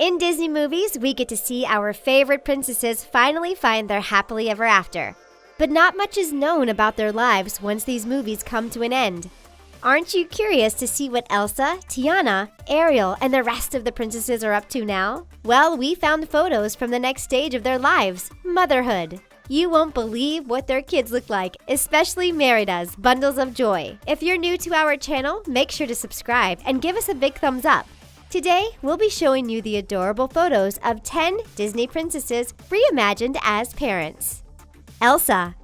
In Disney movies, we get to see our favorite princesses finally find their happily ever after. But not much is known about their lives once these movies come to an end. Aren't you curious to see what Elsa, Tiana, Ariel, and the rest of the princesses are up to now? Well, we found photos from the next stage of their lives, motherhood. You won't believe what their kids look like, especially Merida's bundles of joy. If you're new to our channel, make sure to subscribe and give us a big thumbs up. Today, we'll be showing you the adorable photos of 10 Disney princesses reimagined as parents. Elsa.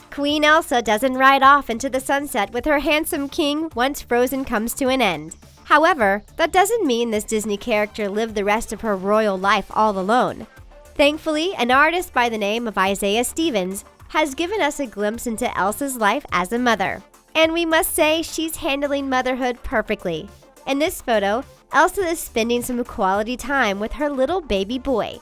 Queen Elsa doesn't ride off into the sunset with her handsome king once Frozen comes to an end. However, that doesn't mean this Disney character lived the rest of her royal life all alone. Thankfully, an artist by the name of Isaiah Stevens has given us a glimpse into Elsa's life as a mother. And we must say she's handling motherhood perfectly. In this photo, Elsa is spending some quality time with her little baby boy.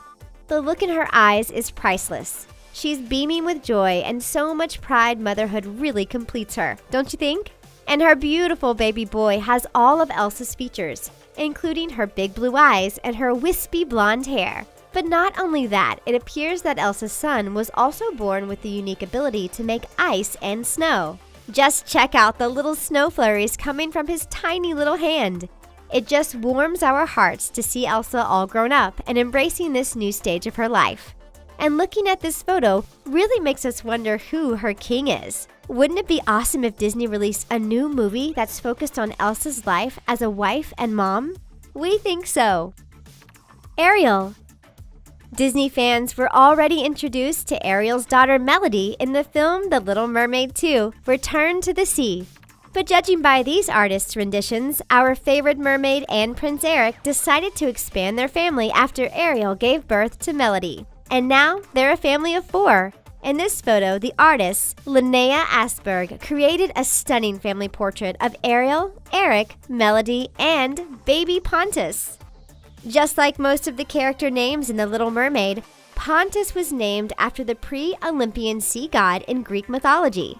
The look in her eyes is priceless. She's beaming with joy, and so much pride motherhood really completes her, don't you think? And her beautiful baby boy has all of Elsa's features, including her big blue eyes and her wispy blonde hair. But not only that, it appears that Elsa's son was also born with the unique ability to make ice and snow. Just check out the little snow flurries coming from his tiny little hand. It just warms our hearts to see Elsa all grown up and embracing this new stage of her life. And looking at this photo really makes us wonder who her king is. Wouldn't it be awesome if Disney released a new movie that's focused on Elsa's life as a wife and mom? We think so. Ariel. Disney fans were already introduced to Ariel's daughter Melody in the film The Little Mermaid 2: Return to the Sea. But judging by these artists' renditions, our favorite mermaid and Prince Eric decided to expand their family after Ariel gave birth to Melody. And now, they're a family of 4. In this photo, the artist, Linnea Asperg, created a stunning family portrait of Ariel, Eric, Melody, and baby Pontus. Just like most of the character names in The Little Mermaid, Pontus was named after the pre-Olympian sea god in Greek mythology.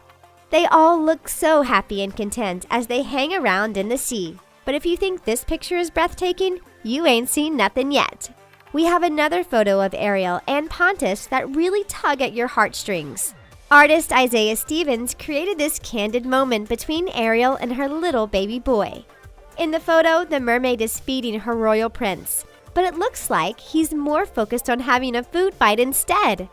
They all look so happy and content as they hang around in the sea. But if you think this picture is breathtaking, you ain't seen nothing yet. We have another photo of Ariel and Pontus that really tug at your heartstrings. Artist Isaiah Stevens created this candid moment between Ariel and her little baby boy. In the photo, the mermaid is feeding her royal prince, but it looks like he's more focused on having a food fight instead.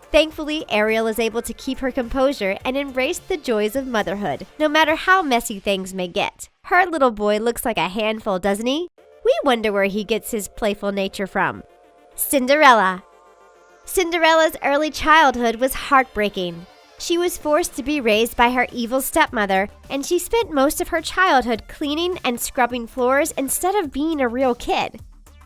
Thankfully, Ariel is able to keep her composure and embrace the joys of motherhood, no matter how messy things may get. Her little boy looks like a handful, doesn't he? We wonder where he gets his playful nature from. Cinderella. Cinderella's early childhood was heartbreaking. She was forced to be raised by her evil stepmother, and she spent most of her childhood cleaning and scrubbing floors instead of being a real kid.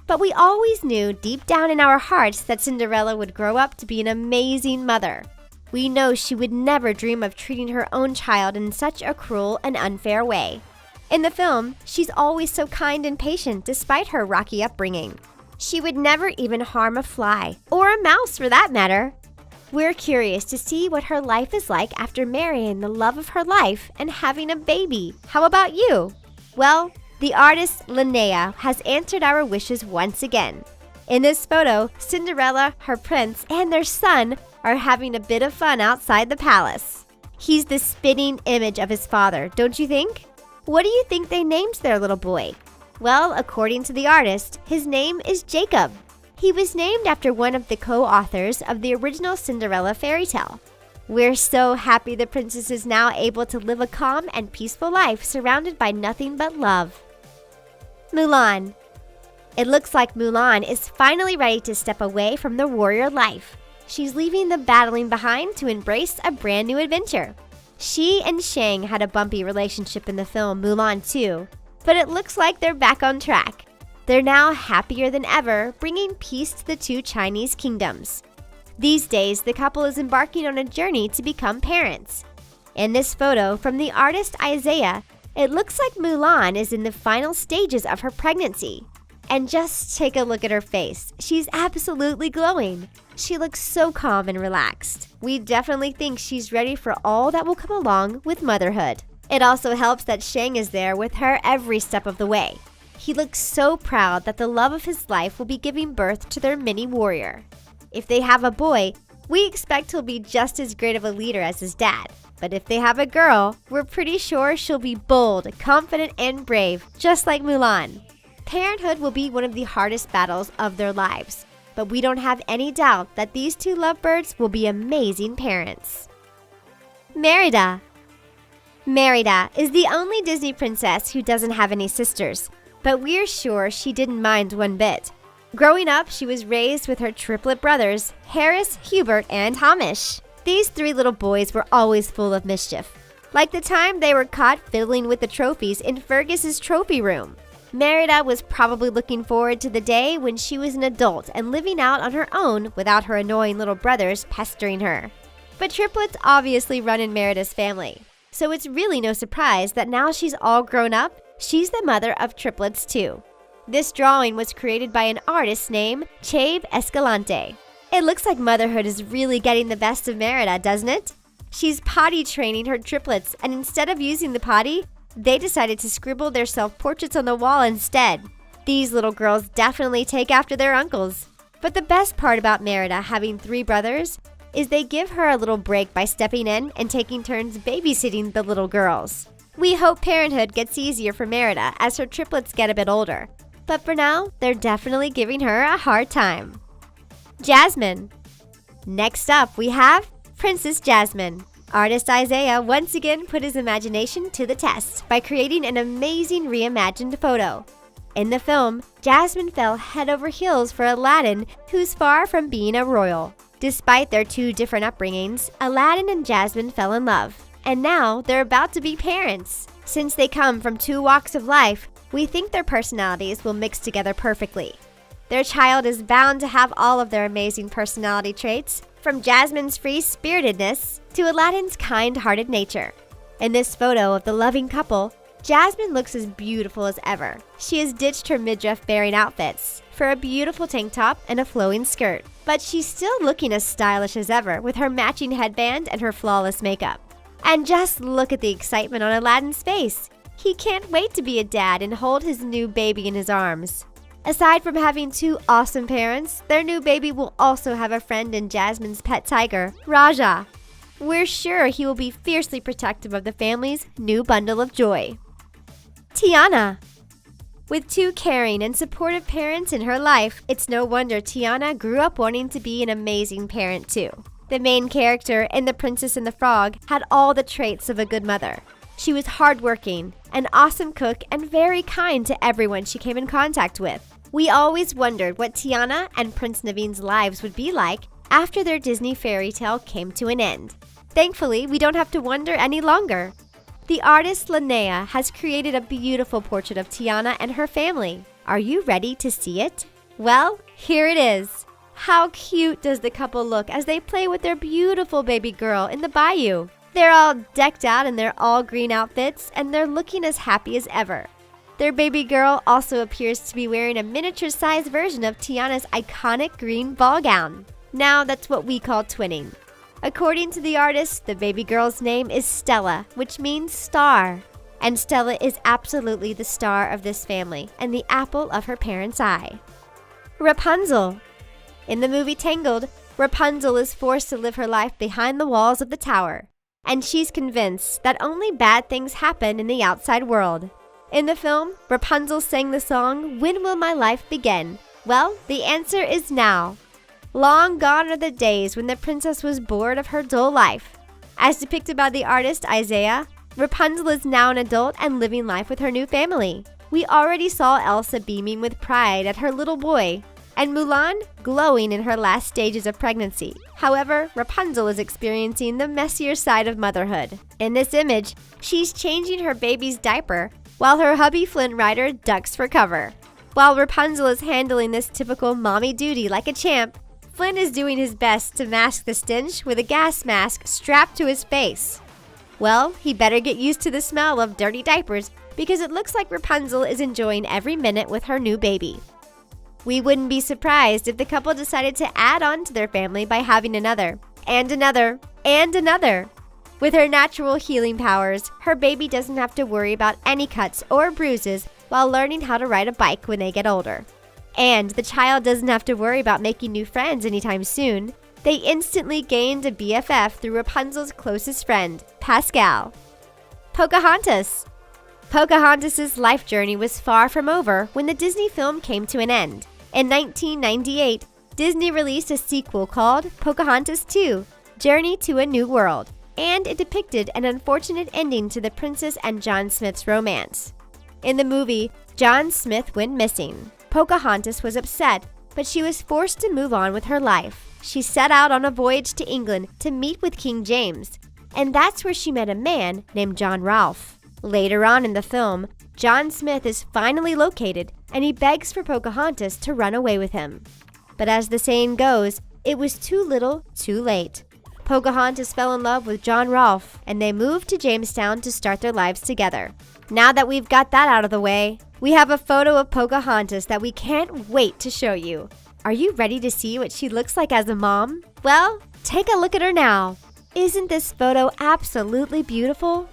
But we always knew deep down in our hearts that Cinderella would grow up to be an amazing mother. We know she would never dream of treating her own child in such a cruel and unfair way. In the film, she's always so kind and patient despite her rocky upbringing. She would never even harm a fly, or a mouse for that matter. We're curious to see what her life is like after marrying the love of her life and having a baby. How about you? Well, the artist Linnea has answered our wishes once again. In this photo, Cinderella, her prince, and their son are having a bit of fun outside the palace. He's the spitting image of his father, don't you think? What do you think they named their little boy? Well, according to the artist, his name is Jacob. He was named after one of the co-authors of the original Cinderella fairy tale. We're so happy the princess is now able to live a calm and peaceful life surrounded by nothing but love. Mulan. It looks like Mulan is finally ready to step away from the warrior life. She's leaving the battling behind to embrace a brand new adventure. She and Shang had a bumpy relationship in the film Mulan 2, but it looks like they're back on track. They're now happier than ever, bringing peace to the 2 Chinese kingdoms. These days, the couple is embarking on a journey to become parents. In this photo from the artist Isaiah, it looks like Mulan is in the final stages of her pregnancy. And just take a look at her face. She's absolutely glowing. She looks so calm and relaxed. We definitely think she's ready for all that will come along with motherhood. It also helps that Shang is there with her every step of the way. He looks so proud that the love of his life will be giving birth to their mini warrior. If they have a boy, we expect he'll be just as great of a leader as his dad. But if they have a girl, we're pretty sure she'll be bold, confident, and brave, just like Mulan. Parenthood will be one of the hardest battles of their lives, but we don't have any doubt that these two lovebirds will be amazing parents. Merida. Merida is the only Disney princess who doesn't have any sisters, but we're sure she didn't mind one bit. Growing up, she was raised with her triplet brothers, Harris, Hubert, and Hamish. These three little boys were always full of mischief, like the time they were caught fiddling with the trophies in Fergus's trophy room. Merida was probably looking forward to the day when she was an adult and living out on her own without her annoying little brothers pestering her. But triplets obviously run in Merida's family, so it's really no surprise that now she's all grown up, she's the mother of triplets too. This drawing was created by an artist named Chabe Escalante. It looks like motherhood is really getting the best of Merida, doesn't it? She's potty training her triplets, and instead of using the potty, they decided to scribble their self-portraits on the wall instead. These little girls definitely take after their uncles. But the best part about Merida having three brothers is they give her a little break by stepping in and taking turns babysitting the little girls. We hope parenthood gets easier for Merida as her triplets get a bit older. But for now, they're definitely giving her a hard time. Jasmine. Next up, we have Princess Jasmine. Artist Isaiah once again put his imagination to the test by creating an amazing reimagined photo. In the film, Jasmine fell head over heels for Aladdin, who's far from being a royal. Despite their two different upbringings, Aladdin and Jasmine fell in love, and now they're about to be parents. Since they come from two walks of life, we think their personalities will mix together perfectly. Their child is bound to have all of their amazing personality traits, from Jasmine's free-spiritedness to Aladdin's kind-hearted nature. In this photo of the loving couple, Jasmine looks as beautiful as ever. She has ditched her midriff-bearing outfits for a beautiful tank top and a flowing skirt, but she's still looking as stylish as ever with her matching headband and her flawless makeup. And just look at the excitement on Aladdin's face. He can't wait to be a dad and hold his new baby in his arms. Aside from having two awesome parents, their new baby will also have a friend in Jasmine's pet tiger, Raja. We're sure he will be fiercely protective of the family's new bundle of joy. Tiana. With two caring and supportive parents in her life, it's no wonder Tiana grew up wanting to be an amazing parent too. The main character in The Princess and the Frog had all the traits of a good mother. She was hardworking, an awesome cook, and very kind to everyone she came in contact with. We always wondered what Tiana and Prince Naveen's lives would be like after their Disney fairy tale came to an end. Thankfully, we don't have to wonder any longer. The artist Linnea has created a beautiful portrait of Tiana and her family. Are you ready to see it? Well, here it is. How cute does the couple look as they play with their beautiful baby girl in the bayou? They're all decked out in their all-green outfits, and they're looking as happy as ever. Their baby girl also appears to be wearing a miniature-sized version of Tiana's iconic green ball gown. Now that's what we call twinning. According to the artist, the baby girl's name is Stella, which means star. And Stella is absolutely the star of this family and the apple of her parents' eye. Rapunzel. In the movie Tangled, Rapunzel is forced to live her life behind the walls of the tower. And she's convinced that only bad things happen in the outside world. In the film, Rapunzel sang the song, "When Will My Life Begin?" Well, the answer is now. Long gone are the days when the princess was bored of her dull life. As depicted by the artist Isaiah, Rapunzel is now an adult and living life with her new family. We already saw Elsa beaming with pride at her little boy, and Mulan glowing in her last stages of pregnancy. However, Rapunzel is experiencing the messier side of motherhood. In this image, she's changing her baby's diaper while her hubby Flynn Rider ducks for cover. While Rapunzel is handling this typical mommy duty like a champ, Flynn is doing his best to mask the stench with a gas mask strapped to his face. Well, he better get used to the smell of dirty diapers because it looks like Rapunzel is enjoying every minute with her new baby. We wouldn't be surprised if the couple decided to add on to their family by having another, and another, and another. With her natural healing powers, her baby doesn't have to worry about any cuts or bruises while learning how to ride a bike when they get older. And the child doesn't have to worry about making new friends anytime soon. They instantly gained a BFF through Rapunzel's closest friend, Pascal. Pocahontas. Pocahontas' life journey was far from over when the Disney film came to an end. In 1998, Disney released a sequel called Pocahontas 2: Journey to a New World, and it depicted an unfortunate ending to the princess and John Smith's romance. In the movie, John Smith went missing. Pocahontas was upset, but she was forced to move on with her life. She set out on a voyage to England to meet with King James, and that's where she met a man named John Rolfe. Later on in the film, John Smith is finally located, and he begs for Pocahontas to run away with him. But as the saying goes, it was too little, too late. Pocahontas fell in love with John Rolfe, and they moved to Jamestown to start their lives together. Now that we've got that out of the way, we have a photo of Pocahontas that we can't wait to show you. Are you ready to see what she looks like as a mom? Well, take a look at her now. Isn't this photo absolutely beautiful?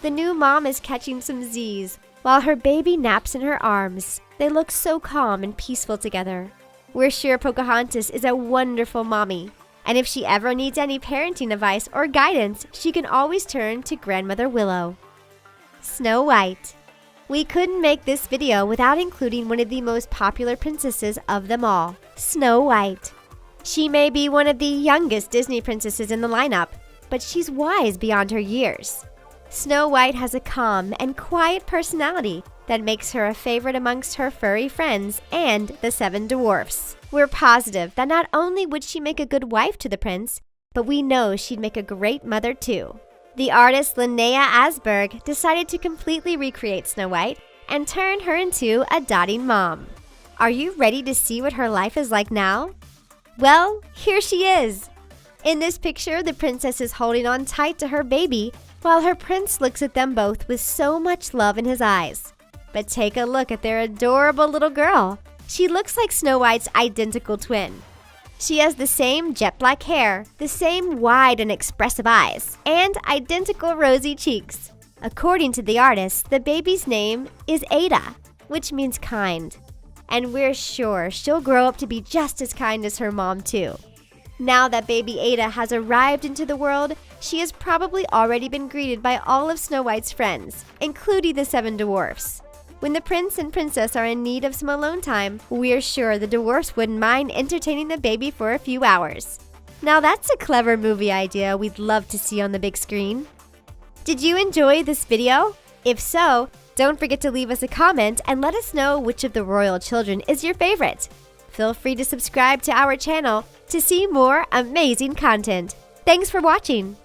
The new mom is catching some Z's, while her baby naps in her arms. They look so calm and peaceful together. We're sure Pocahontas is a wonderful mommy. And if she ever needs any parenting advice or guidance, she can always turn to Grandmother Willow. Snow White. We couldn't make this video without including one of the most popular princesses of them all, Snow White. She may be one of the youngest Disney princesses in the lineup, but she's wise beyond her years. Snow White has a calm and quiet personality that makes her a favorite amongst her furry friends and the 7 dwarfs. We're positive that not only would she make a good wife to the prince, but we know she'd make a great mother too. The artist Linnea Asberg decided to completely recreate Snow White and turn her into a dotting mom. Are you ready to see what her life is like now? Well, here she is! In this picture, the princess is holding on tight to her baby, while her prince looks at them both with so much love in his eyes. But take a look at their adorable little girl. She looks like Snow White's identical twin. She has the same jet black hair, the same wide and expressive eyes, and identical rosy cheeks. According to the artist, the baby's name is Ada, which means kind. And we're sure she'll grow up to be just as kind as her mom too. Now that baby Ada has arrived into the world, she has probably already been greeted by all of Snow White's friends, including the 7 dwarfs. When the prince and princess are in need of some alone time, we're sure the dwarfs wouldn't mind entertaining the baby for a few hours. Now that's a clever movie idea we'd love to see on the big screen. Did you enjoy this video? If so, don't forget to leave us a comment and let us know which of the royal children is your favorite. Feel free to subscribe to our channel to see more amazing content. Thanks for watching!